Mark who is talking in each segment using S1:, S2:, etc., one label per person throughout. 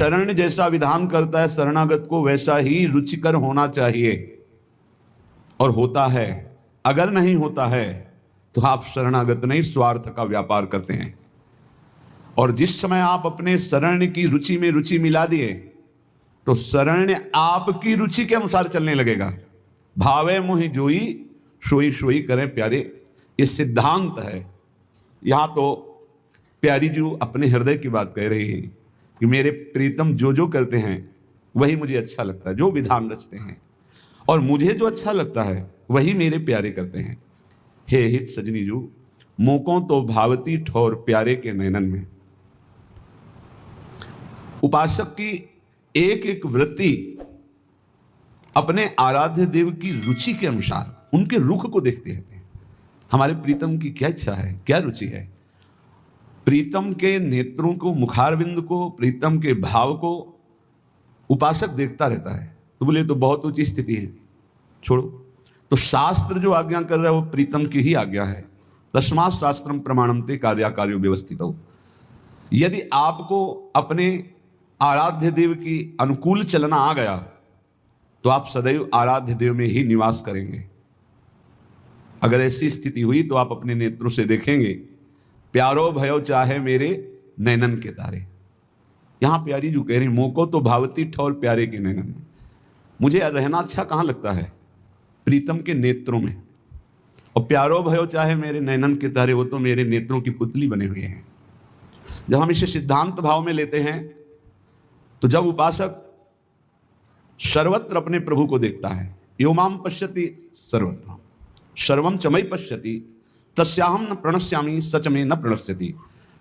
S1: शरण जैसा विधान करता है शरणागत को, वैसा ही रुचिकर होना चाहिए और होता है। अगर नहीं होता है तो आप शरणागत नहीं, स्वार्थ का व्यापार करते हैं। और जिस समय आप अपने शरण की रुचि में रुचि मिला दिए तो शरण आपकी रुचि के अनुसार चलने लगेगा। भावे मोहि जोई सोई सोई करें प्यारे, ये सिद्धांत है। यहां तो प्यारी जी अपने हृदय की बात कह रही है कि मेरे प्रीतम जो जो करते हैं वही मुझे अच्छा लगता है, जो विधान रचते हैं, और मुझे जो अच्छा लगता है वही मेरे प्यारे करते हैं। हे हित सजनी जू, मोकों तो भावती ठोर प्यारे के नैनन में। उपासक की एक एक वृत्ति अपने आराध्य देव की रुचि के अनुसार उनके रुख को देखते रहते हैं। हमारे प्रीतम की क्या इच्छा है, क्या रुचि है। प्रीतम के नेत्रों को, मुखारविंद को, प्रीतम के भाव को उपासक देखता रहता है। तो बोले तो बहुत ऊंची स्थिति है, छोड़ो। तो शास्त्र जो आज्ञा कर रहा है वो प्रीतम की ही आज्ञा है। तस्मात् शास्त्रम प्रमाणन्ते कार्याकार्यो व्यवस्थितौ। यदि आपको अपने आराध्य देव की अनुकूल चलना आ गया तो आप सदैव आराध्य देव में ही निवास करेंगे। अगर ऐसी स्थिति हुई तो आप अपने नेत्रों से देखेंगे, प्यारो भयो चाहे मेरे नैनन के तारे। यहां प्यारी जो कह रही, मोको तो भावती ठौर प्यारे के नैनन में। मुझे रहना अच्छा कहां लगता है? प्रीतम के नेत्रों में। और प्यारो भयो चाहे मेरे नैनन के तारे, वो तो मेरे नेत्रों की पुतली बने हुए हैं। जब हम इसे सिद्धांत भाव में लेते हैं तो जब उपासक सर्वत्र अपने प्रभु को देखता है, यो माम पश्यति सर्वत्र सर्वम च मयि पश्यति तस्याहम न प्रणश्यामि सच में न प्रणश्यति।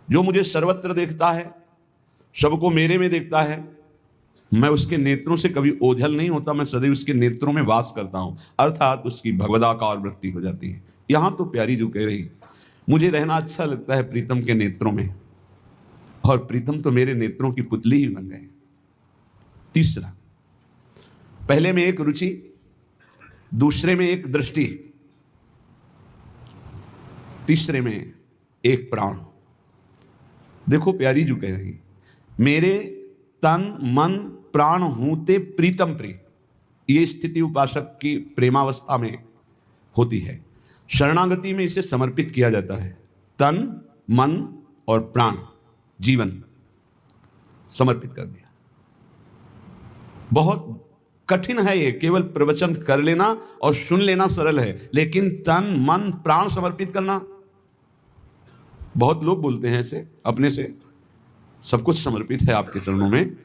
S1: जो मुझे सर्वत्र देखता है, सबको मेरे में देखता है, मैं उसके नेत्रों से कभी ओझल नहीं होता, मैं सदैव उसके नेत्रों में वास करता हूं, अर्थात उसकी भगवदाकार वृत्ति हो जाती है। यहां तो प्यारी जो कह रही, मुझे रहना अच्छा लगता है प्रीतम के नेत्रों में, और प्रीतम तो मेरे नेत्रों की पुतली ही बन गए। तीसरा, पहले में एक रुचि, दूसरे में एक दृष्टि, तीसरे में एक प्राण। देखो प्यारी जो कह रही, मेरे तन मन प्राण हूते प्रीतम प्रिय। ये स्थिति उपासक की प्रेमावस्था में होती है। शरणागति में इसे समर्पित किया जाता है। तन मन और प्राण, जीवन समर्पित कर दिया। बहुत कठिन है ये, केवल प्रवचन कर लेना और सुन लेना सरल है, लेकिन तन मन प्राण समर्पित करना, बहुत लोग बोलते हैं ऐसे अपने से, सब कुछ समर्पित है आपके चरणों में।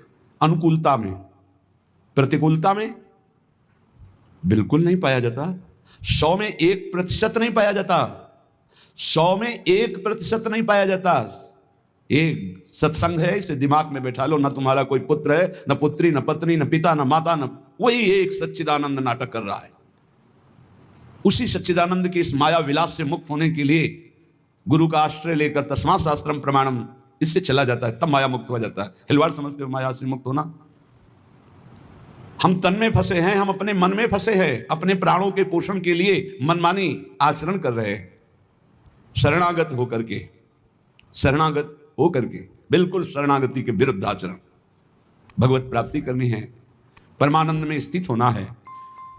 S1: अनुकूलता में, प्रतिकूलता में बिल्कुल नहीं पाया जाता। 100 में 1% नहीं पाया जाता। 100 में 1% नहीं पाया जाता। एक सत्संग है, इसे दिमाग में बैठा लो, ना तुम्हारा कोई पुत्र है, न पुत्री, न पत्नी, न पिता, न माता, न वही एक सच्चिदानंद नाटक कर रहा है। उसी सच्चिदानंद के इस माया विलास से मुक्त होने के लिए गुरु का आश्रय लेकर तस्मात् शास्त्रम प्रमाणम, इससे चला जाता है, तब माया मुक्त हो जाता है। हिलवाड़ समझते हो माया से मुक्त होना? हम तन में फंसे हैं, हम अपने मन में फंसे हैं, अपने प्राणों के पोषण के लिए मनमानी आचरण कर रहे हैं। शरणागत होकर के, शरणागत होकर के, बिल्कुल शरणागति के विरुद्ध आचरण। भगवत प्राप्ति करनी है, परमानंद में स्थित होना है,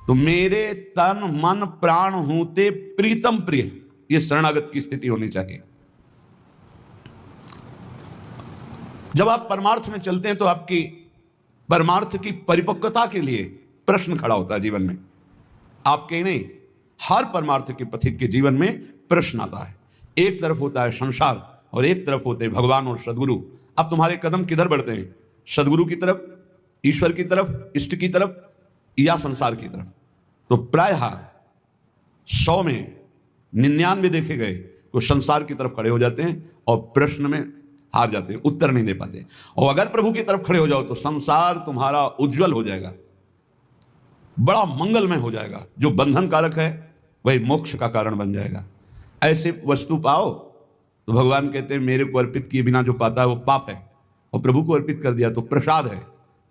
S1: तो मेरे तन मन प्राण होते प्रीतम प्रिय, ये शरणागत की स्थिति होनी चाहिए। जब आप परमार्थ में चलते हैं तो आपकी परमार्थ की परिपक्वता के लिए प्रश्न खड़ा होता है जीवन में। आपके नहीं, हर परमार्थ के पथिक के जीवन में प्रश्न आता है। एक तरफ होता है संसार और एक तरफ होते हैं भगवान और सदगुरु। अब तुम्हारे कदम किधर बढ़ते हैं? सदगुरु की तरफ, ईश्वर की तरफ, इष्ट की तरफ, या संसार की तरफ? तो प्रायः 100 में 99 देखे गए तो संसार की तरफ खड़े हो जाते हैं और प्रश्न में हार जाते हैं, उत्तर नहीं दे पाते। और अगर प्रभु की तरफ खड़े हो जाओ तो संसार तुम्हारा उज्जवल हो जाएगा, बड़ा मंगलमय हो जाएगा। जो बंधन कारक है वही मोक्ष का कारण बन जाएगा। ऐसे वस्तु पाओ तो भगवान कहते हैं मेरे को अर्पित किए बिना जो पाता है वो पाप है, और प्रभु को अर्पित कर दिया तो प्रसाद है।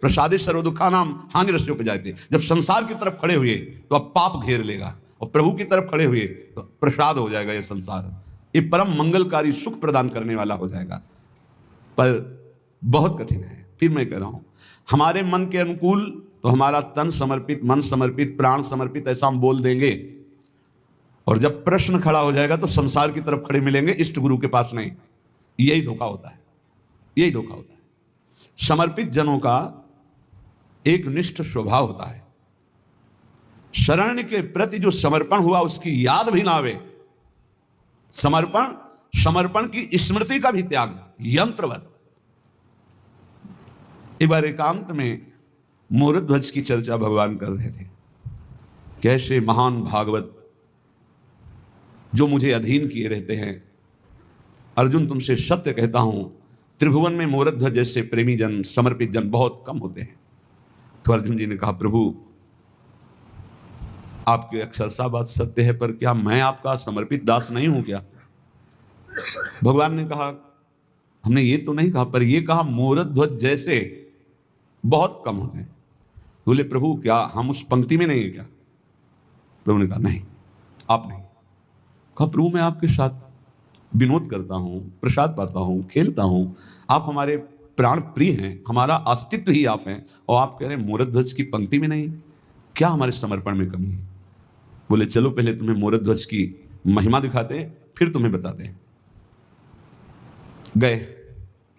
S1: प्रसादे सर्व दुखानाम हानिरस्यो पे जाते। जब संसार की तरफ खड़े हुए तो अब पाप घेर लेगा, और प्रभु की तरफ खड़े हुए तो प्रसाद हो जाएगा। ये संसार ये परम मंगलकारी सुख प्रदान करने वाला हो जाएगा, पर बहुत कठिन है। फिर मैं कह रहा हूं, हमारे मन के अनुकूल तो हमारा तन समर्पित, मन समर्पित, प्राण समर्पित, ऐसा हम बोल देंगे, और जब प्रश्न खड़ा हो जाएगा तो संसार की तरफ खड़े मिलेंगे, इष्ट गुरु के पास नहीं। यही धोखा होता है, यही धोखा होता है। समर्पित जनों का एक निष्ठ स्वभाव होता है, शरण के प्रति जो समर्पण हुआ उसकी याद भी ना आवे, समर्पण की स्मृति का भी त्याग, यंत्रवत। एक बार एकांत में मोरध्वज की चर्चा भगवान कर रहे थे, कैसे महान भागवत जो मुझे अधीन किए रहते हैं, अर्जुन तुमसे सत्य कहता हूं, त्रिभुवन में मोरध्वज जैसे प्रेमी जन, समर्पित जन बहुत कम होते हैं। तो अर्जुन जी ने कहा, प्रभु आपकी अक्षरशः बात सत्य है, पर क्या मैं आपका समर्पित दास नहीं हूं क्या? भगवान ने कहा, हमने ये तो नहीं कहा, पर ये कहा मोरध्वज जैसे बहुत कम होते हैं। बोले, प्रभु क्या हम उस पंक्ति में नहीं है क्या? प्रभु ने कहा, नहीं आप नहीं। कहा, प्रभु मैं आपके साथ विनोद करता हूं, प्रसाद पाता हूं, खेलता हूं, आप हमारे प्राण प्रिय हैं, हमारा अस्तित्व ही आप हैं, और आप कह रहे हैं मोरध्वज की पंक्ति में नहीं, क्या हमारे समर्पण में कमी है? बोले, चलो पहले तुम्हें मोरध्वज की महिमा दिखाते हैं, फिर तुम्हें बताते हैं। गए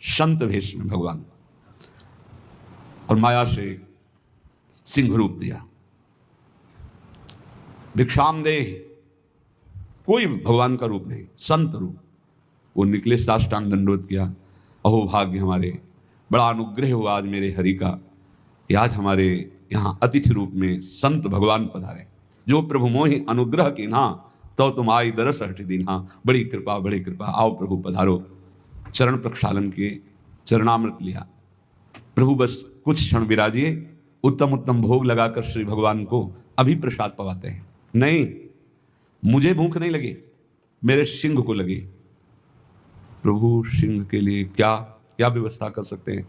S1: संत वेश में भगवान, और माया से सिंह रूप दिया, भिक्षाम दे, कोई भगवान का रूप नहीं, संत रूप। वो निकले, साष्टांग दंडवत किया, अहो भाग्य हमारे, बड़ा अनुग्रह हुआ आज मेरे हरि का कि आज हमारे यहाँ अतिथि रूप में संत भगवान पधारे। जो प्रभु मोहि अनुग्रह की ना, तो तुम आई दरस हट दीना। बड़ी कृपा, बड़ी कृपा, आओ प्रभु पधारो। चरण प्रक्षालन किए, चरणामृत लिया। प्रभु बस कुछ क्षण विराजिए, उत्तम उत्तम भोग लगाकर श्री भगवान को अभी प्रसाद पवाते हैं। नहीं, मुझे भूख नहीं लगी, मेरे सिंह को लगी। प्रभु सिंह के लिए क्या क्या व्यवस्था कर सकते हैं?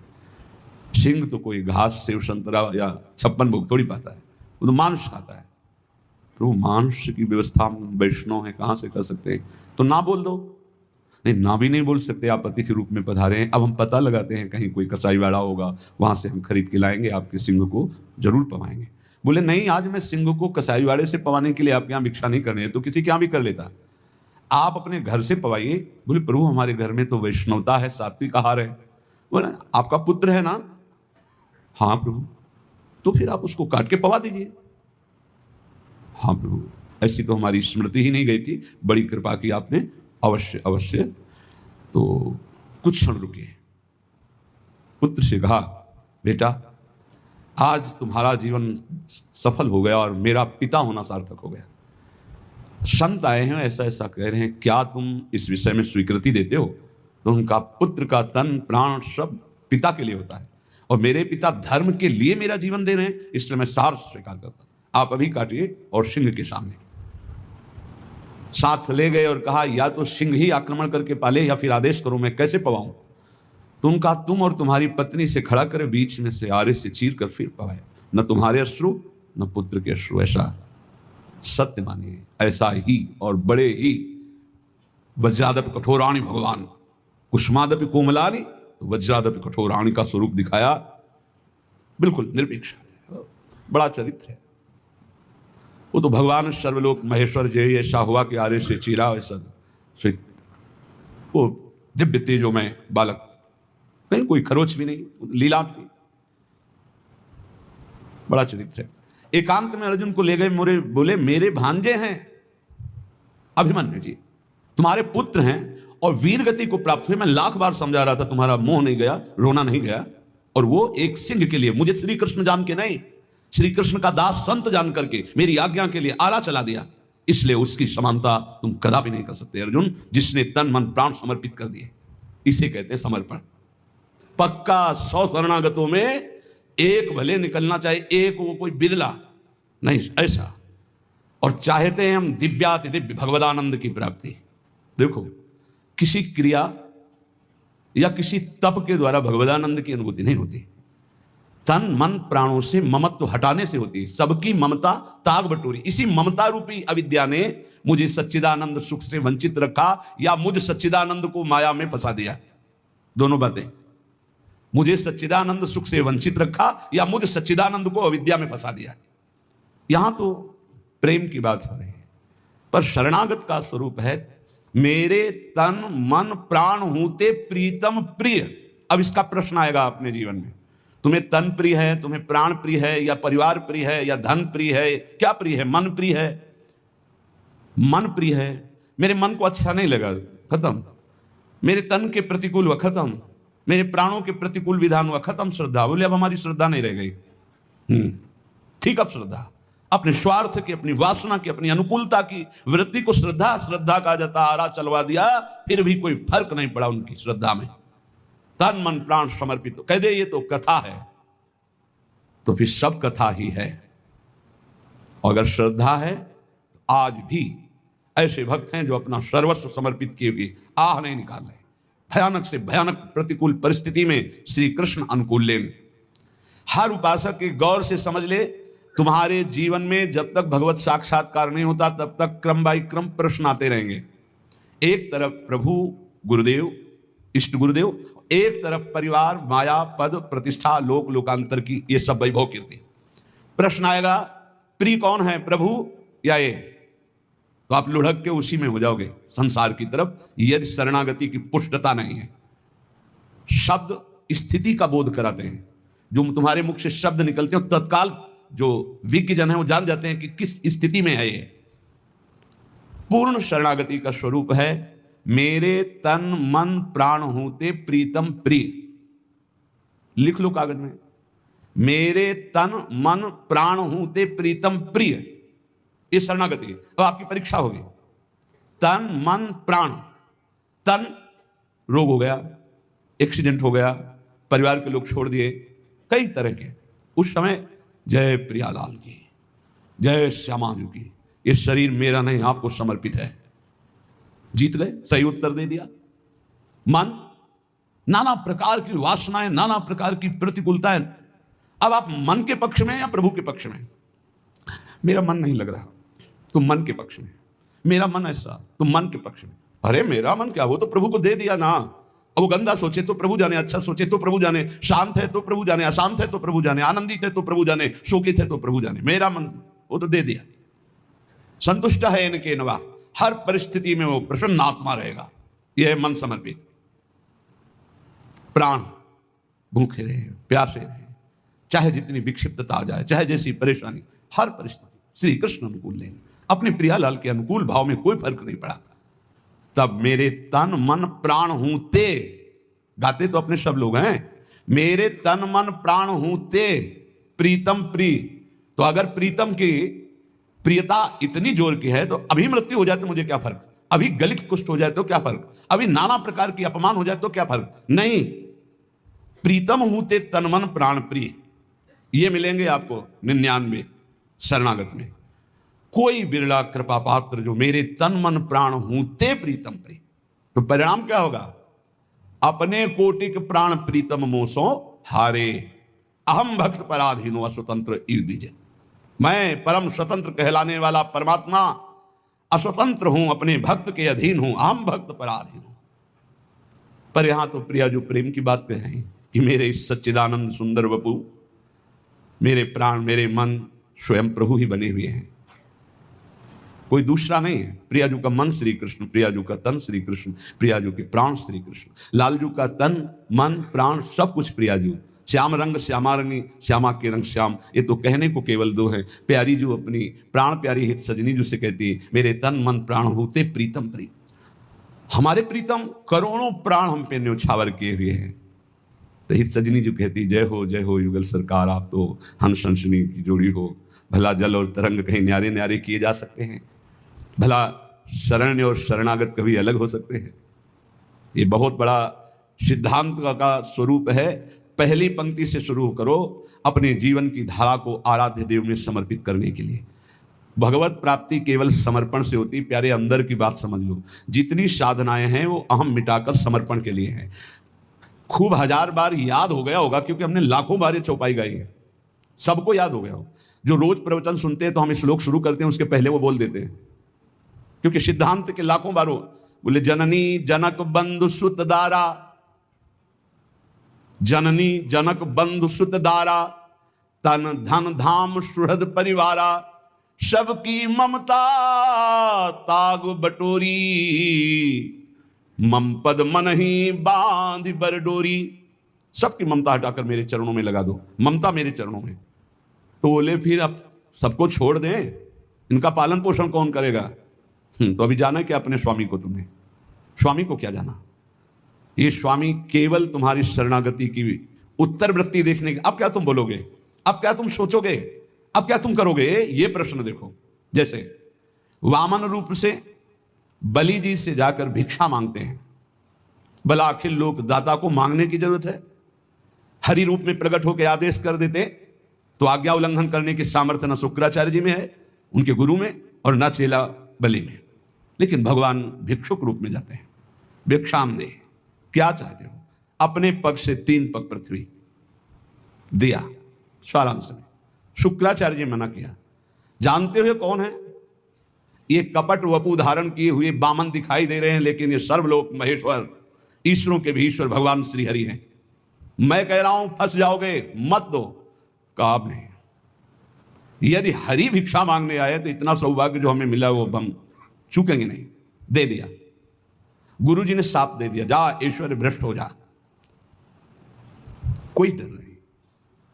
S1: सिंह तो कोई घास, सेव, संतरा या 56 भोग थोड़ी पाता है, वो तो मांस खाता है। प्रभु मांस की व्यवस्था हम वैष्णव है, कहाँ से कर सकते हैं? तो ना बोल दो। नहीं, ना भी नहीं बोल सकते, आप अतिथि रूप में पधारे हैं। अब हम पता लगाते हैं, कहीं कोई कसाई वाड़ा होगा, वहां से हम खरीद के लाएंगे, आपके सिंह को जरूर पवाएंगे। बोले, नहीं, आज मैं सिंह को कसाई वाड़े से पवाने के लिए आपके यहाँ भिक्षा नहीं करनी है, तो किसी के यहाँ भी कर लेता, आप अपने घर से पवाइए। बोले, प्रभु हमारे घर में तो वैष्णवता है, सात्विक आहार है। बोले, आपका पुत्र है ना? हाँ प्रभु। तो फिर आप उसको काट के पवा दीजिए। हाँ प्रभु, ऐसी तो हमारी स्मृति ही नहीं गई थी, बड़ी कृपा की आपने, अवश्य अवश्य। तो कुछ क्षण रुके, पुत्र से कहा, बेटा आज तुम्हारा जीवन सफल हो गया और मेरा पिता होना सार्थक हो गया। संत आए हैं, ऐसा ऐसा कह रहे हैं, क्या तुम इस विषय में स्वीकृति देते हो? तो उनका पुत्र का तन प्राण सब पिता के लिए होता है, और मेरे पिता धर्म के लिए मेरा जीवन दे रहे हैं, इसलिए मैं सार स्वीकार करता हूं। आप अभी काटिए और सिंह के सामने। साथ ले गए और कहा, या तो सिंह ही आक्रमण करके पाले या फिर आदेश करो, मैं कैसे पवाऊं? तो उनका तुम और तुम्हारी पत्नी से खड़ा करे, बीच में से आरे से चीर कर फिर पवाए। न तुम्हारे अश्रु न पुत्र के अश्रु, ऐसा सत्य मानिए, ऐसा ही और बड़े ही। वज्रादपि कठोराणि भगवान, कुष्मादपि कोमलानि, तो वज्रादपि कठोराणि का स्वरूप दिखाया, बिल्कुल निरपेक्ष, बड़ा चरित्र है। वो तो भगवान सर्वलोक महेश्वर जय ऐसा हुआ कि आरे से चीरा, ऐसा वो दिव्य तेजो में बालक, कहीं कोई खरोच भी नहीं, लीला थी, बड़ा चरित्र है। एकांत में अर्जुन को ले गए, मोरे बोले, मेरे भांजे हैं अभिमन्यु जी, तुम्हारे पुत्र हैं और वीर गति को प्राप्त हुए। मैं लाख बार समझा रहा था, तुम्हारा मोह नहीं गया, रोना नहीं गया, और वो एक सिंह के लिए, मुझे श्री कृष्ण जान के नहीं, श्री कृष्ण का दास संत जान करके मेरी आज्ञा के लिए आला चला दिया, इसलिए उसकी समानता तुम कदापि नहीं कर सकते अर्जुन, जिसने तन मन प्राण समर्पित कर दिए। इसे कहते हैं समर्पण। पक्का 100 शरणागतों में एक भले निकलना चाहिए, एक वो कोई बिरला नहीं, ऐसा। और चाहते हैं हम दिव्याति दिव्य भगवदानंद की प्राप्ति। देखो, किसी क्रिया या किसी तप के द्वारा भगवदानंद की अनुभूति नहीं होती, तन मन प्राणों से ममत्व हटाने से होती है। सबकी ममता ताग बटोरी, इसी ममता रूपी अविद्या ने मुझे सच्चिदानंद सुख से वंचित रखा, या मुझ सच्चिदानंद को माया में फंसा दिया। दोनों बातें, मुझे सच्चिदानंद सुख से वंचित रखा या मुझे सच्चिदानंद को अविद्या में फंसा दिया। यहां तो प्रेम की बात हो रही है, पर शरणागत का स्वरूप है मेरे तन मन प्राण हूते प्रीतम प्रिय। अब इसका प्रश्न आएगा अपने जीवन में, तुम्हें तन प्रिय है, तुम्हें प्राण प्रिय है, या परिवार प्रिय है, या धन प्रिय है, क्या प्रिय है? मन प्रिय है। मन प्रिय है, मेरे मन को अच्छा नहीं लगा, खत्म। मेरे तन के प्रतिकूल हुआ, खत्म। मेरे प्राणों के प्रतिकूल विधान हुआ, खत्म श्रद्धा। बोले अब हमारी श्रद्धा नहीं रह गई। ठीक, अब श्रद्धा अपने स्वार्थ की, अपनी वासना की, अपनी अनुकूलता की वृत्ति को श्रद्धा श्रद्धा कहा जाता। आरा चलवा दिया, फिर भी कोई फर्क नहीं पड़ा उनकी श्रद्धा में। तन मन प्राण समर्पित कह दे ये तो कथा है, तो फिर सब कथा ही है। और अगर श्रद्धा है, आज भी ऐसे भक्त हैं जो अपना सर्वस्व समर्पित किए हुए आह नहीं निकाल रहे। भयानक से भयानक प्रतिकूल परिस्थिति में श्री कृष्ण अनुकूल लेन। हर उपासक के गौर से समझ ले, तुम्हारे जीवन में जब तक भगवत साक्षात्कार नहीं होता तब तक क्रम बाई क्रम प्रश्न आते रहेंगे। एक तरफ प्रभु गुरुदेव, इष्ट गुरुदेव, एक तरफ परिवार, माया, पद, प्रतिष्ठा, लोक लोकांतर की ये सब वैभव कीर्ति। प्रश्न आएगा प्रिय कौन है, प्रभु या ये? तो आप लुढ़क के उसी में हो जाओगे संसार की तरफ, यदि शरणागति की पुष्टता नहीं है। शब्द स्थिति का बोध कराते हैं। जो तुम्हारे मुख से शब्द निकलते हैं तत्काल जो विज्ञ जन है वो जान जाते हैं कि किस स्थिति में है ये। पूर्ण शरणागति का स्वरूप है मेरे तन मन प्राण होते प्रीतम प्रिय। लिख लो कागज में, मेरे तन मन प्राण होते प्रीतम प्रिय। ये शरणागति। अब आपकी परीक्षा होगी। तन मन प्राण, तन रोग हो गया, एक्सीडेंट हो गया, परिवार के लोग छोड़ दिए, कई तरह के। उस समय जय प्रियालाल की, जय श्यामाजू की, ये शरीर मेरा नहीं आपको समर्पित है। जीत गए, सही उत्तर दे दिया। मन, नाना प्रकार की वासनाएं, नाना प्रकार की प्रतिकूलताएं। अब आप मन के पक्ष में या प्रभु के पक्ष में? मेरा मन नहीं लग रहा, तुम मन के पक्ष में। मेरा मन ऐसा, तुम मन के पक्ष में। अरे मेरा मन क्या, वो तो प्रभु को दे दिया ना। वो गंदा सोचे तो प्रभु जाने, अच्छा सोचे तो प्रभु जाने, शांत है तो प्रभु जाने, अशांत है तो प्रभु जाने, आनंदित है तो प्रभु जाने, शोकित है तो प्रभु जाने। मेरा मन वो तो दे दिया। संतुष्ट है इनके नवा, हर परिस्थिति में वो प्रसन्न आत्मा रहेगा। यह है मन समर्पित। प्राण भूखे रहे, प्यासे रहे, चाहे जितनी विक्षिप्तता आ जाए, चाहे जैसी परेशानी, हर परिस्थिति श्री कृष्ण अनुकूल लें। अपने प्रियालाल के अनुकूल भाव में कोई फर्क नहीं पड़ा। तब मेरे तन मन प्राण हूं ते, गाते तो अपने सब लोग हैं, मेरे तन मन प्राण हूं ते प्रीतम प्रिय। तो अगर प्रीतम की प्रियता इतनी जोर की है तो अभी मृत्यु हो जाए तो मुझे क्या फर्क, अभी गलित कुष्ठ हो जाए तो क्या फर्क, अभी नाना प्रकार की अपमान हो जाए तो क्या फर्क नहीं। प्रीतम हूं ते तन मन प्राण प्रिय, ये मिलेंगे आपको 99 शरणागत में। कोई बिरला कृपा पात्र जो मेरे तन मन प्राण हूते प्रीतम प्रिय। तो परिणाम क्या होगा? अपने कोटिक प्राण प्रीतम मोसो हारे, अहम भक्त पराधीनो अस्वतंत्र युधिजन। मैं परम स्वतंत्र कहलाने वाला परमात्मा अस्वतंत्र हूं, अपने भक्त के अधीन हूं, अहम भक्त पराधीन हूं। पर यहां तो प्रिया जो प्रेम की बात कह रहे हैं कि मेरे सच्चिदानंद सुंदर वपु, मेरे प्राण मेरे मन स्वयं प्रभु ही बने हुए हैं, कोई दूसरा नहीं है। प्रियाजू का मन श्री कृष्ण, प्रियाजू का तन श्री कृष्ण, प्रियाजू के प्राण श्री कृष्ण, लालजू का तन मन प्राण सब कुछ प्रियाजू। श्याम रंग श्यामारंगी, श्यामा के रंग श्याम, ये तो कहने को केवल दो है। प्यारी जू अपनी प्राण प्यारी हित सजनी जू से कहती है मेरे तन मन प्राण होते प्रीतम प्रिय। हमारे प्रीतम करोड़ों प्राण हम पे न्योछावर किए हुए हैं। तो हित सजनी जो कहती जय हो युगल सरकार, आप तो हंस हंसनी की जोड़ी हो। भला जल और तरंग कहीं न्यारे न्यारे किए जा सकते हैं, भला शरण्य और शरणागत कभी अलग हो सकते हैं। ये बहुत बड़ा सिद्धांत का स्वरूप है। पहली पंक्ति से शुरू करो अपने जीवन की धारा को आराध्य देव में समर्पित करने के लिए। भगवत प्राप्ति केवल समर्पण से होती। प्यारे अंदर की बात समझ लो, जितनी साधनाएं हैं वो अहम मिटाकर समर्पण के लिए हैं। खूब 1000 बार याद हो गया होगा क्योंकि हमने लाखों बार ये चौपाई गाई है, सबको याद हो गया हो। जो रोज प्रवचन सुनते हैं तो हम श्लोक शुरू करते हैं उसके पहले वो बोल देते हैं, क्योंकि सिद्धांत के लाखों बार बोले जननी जनक बंधु सुत दारा, जननी जनक बंधु सुत दारा, तन धन धाम सुहृद परिवारा, सबकी ममता ताग बटोरी, मम पद मन ही बांध बरडोरी। सबकी ममता हटाकर मेरे चरणों में लगा दो, ममता मेरे चरणों में। तो बोले फिर अब सबको छोड़ दें, इनका पालन पोषण कौन करेगा? तो अभी जाना क्या अपने स्वामी को? तुम्हें स्वामी को क्या जाना? ये स्वामी केवल तुम्हारी शरणागति की उत्तर वृत्ति देखने की। अब क्या तुम बोलोगे? अब क्या तुम सोचोगे? अब क्या तुम करोगे? ये प्रश्न देखो। जैसे वामन रूप से बलि जी से जाकर भिक्षा मांगते हैं, भला अखिल लोक दाता को मांगने की जरूरत है? हरि रूप में प्रकट होकर आदेश कर देते तो आज्ञा उल्लंघन करने की सामर्थ्य न शुक्राचार्य जी में है, उनके गुरु में, और न चेला बलि में। लेकिन भगवान भिक्षुक रूप में जाते हैं। भिक्षाम दे, क्या चाहते हो? अपने पग से 3 पग पृथ्वी दिया सारांश में। शुक्राचार्य जी मना किया। जानते हुए कौन है? ये कपट वपु धारण किए हुए बामन दिखाई दे रहे हैं, लेकिन ये सर्वलोक महेश्वर, ईश्वरों के भी ईश्वर भगवान श्री हरि हैं। मैं कह रहा हूं फंस जाओगे, मत दो। कहा नहीं, यदि हरि भिक्षा मांगने आए तो इतना सौभाग्य जो हमें मिला वो हम चूकेंगे नहीं। दे दिया। गुरु जी ने साप दे दिया, जा ईश्वर भ्रष्ट हो जा। कोई डर नहीं,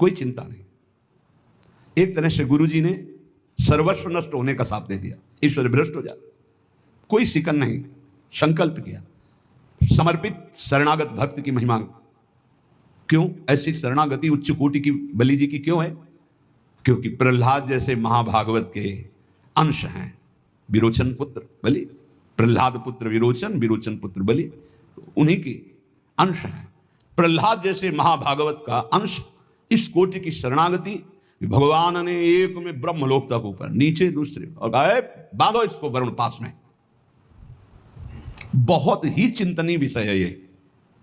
S1: कोई चिंता नहीं। एक तरह से गुरु जी ने सर्वस्व नष्ट होने का साप दे दिया, ईश्वर भ्रष्ट हो जा। कोई शिकन नहीं, संकल्प किया। समर्पित शरणागत भक्त की महिमा क्यों? ऐसी शरणागति उच्च कोटि की बलि जी की क्यों है? क्योंकि प्रहलाद जैसे महाभागवत के अंश हैं। विरोचन पुत्र बलि, प्रहलाद पुत्र विरोचन, विरोचन पुत्र बलि, उन्हीं के अंश हैं। प्रहलाद जैसे महाभागवत का अंश, इस कोटि की शरणागति। भगवान ने एक में ब्रह्मलोक तक ऊपर, नीचे दूसरे, और कहा बांधो इसको वरुण पास में। बहुत ही चिंतनीय विषय है ये।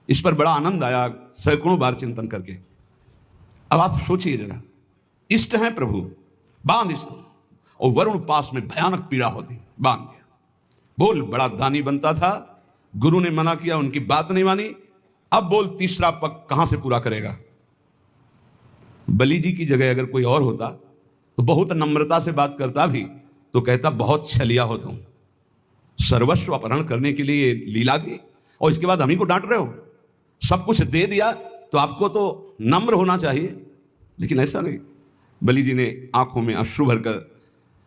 S1: इस पर बड़ा आनंद आया सैकड़ों बार चिंतन करके। अब आप सोचिए जरा, इष्ट है प्रभु, बांध इसको। और वरुण पास में भयानक पीड़ा होती, बांध दिया। बोल, बड़ा दानी बनता था, गुरु ने मना किया, उनकी बात नहीं मानी। अब बोल, तीसरा पग कहां से पूरा करेगा? बलि जी की जगह अगर कोई और होता तो बहुत नम्रता से बात करता भी, तो कहता बहुत छलिया हो तुम, सर्वस्व अपहरण करने के लिए लीला की, और इसके बाद हम ही को डांट रहे हो। सब कुछ दे दिया तो आपको तो नम्र होना चाहिए, लेकिन ऐसा नहीं। बलि जी ने आंखों में अश्रु भरकर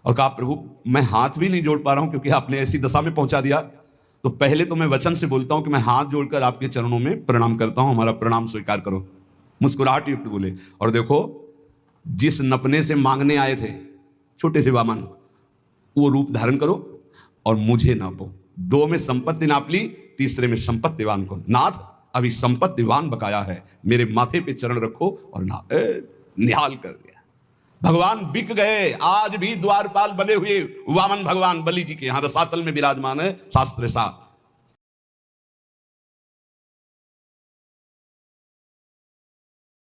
S1: और कहा, प्रभु मैं हाथ भी नहीं जोड़ पा रहा हूं, क्योंकि आपने ऐसी दशा में पहुंचा दिया। तो पहले तो मैं वचन से बोलता हूं कि मैं हाथ जोड़कर आपके चरणों में प्रणाम करता हूं, हमारा प्रणाम स्वीकार करो। मुस्कुराहट युक्त बोले, और देखो जिस नपने से मांगने आए थे छोटे से वामन, वो रूप धारण करो और मुझे नापो। 2 में संपत्ति नाप ली, तीसरे में संपत्तिवान को। नाथ अभी संपत्तिवान बकाया है, मेरे माथे पे चरण रखो और निहाल कर दिया। भगवान बिक गए। आज भी द्वारपाल बने हुए वामन भगवान बलि जी के यहाँ रसातल में विराजमान है। शास्त्र सा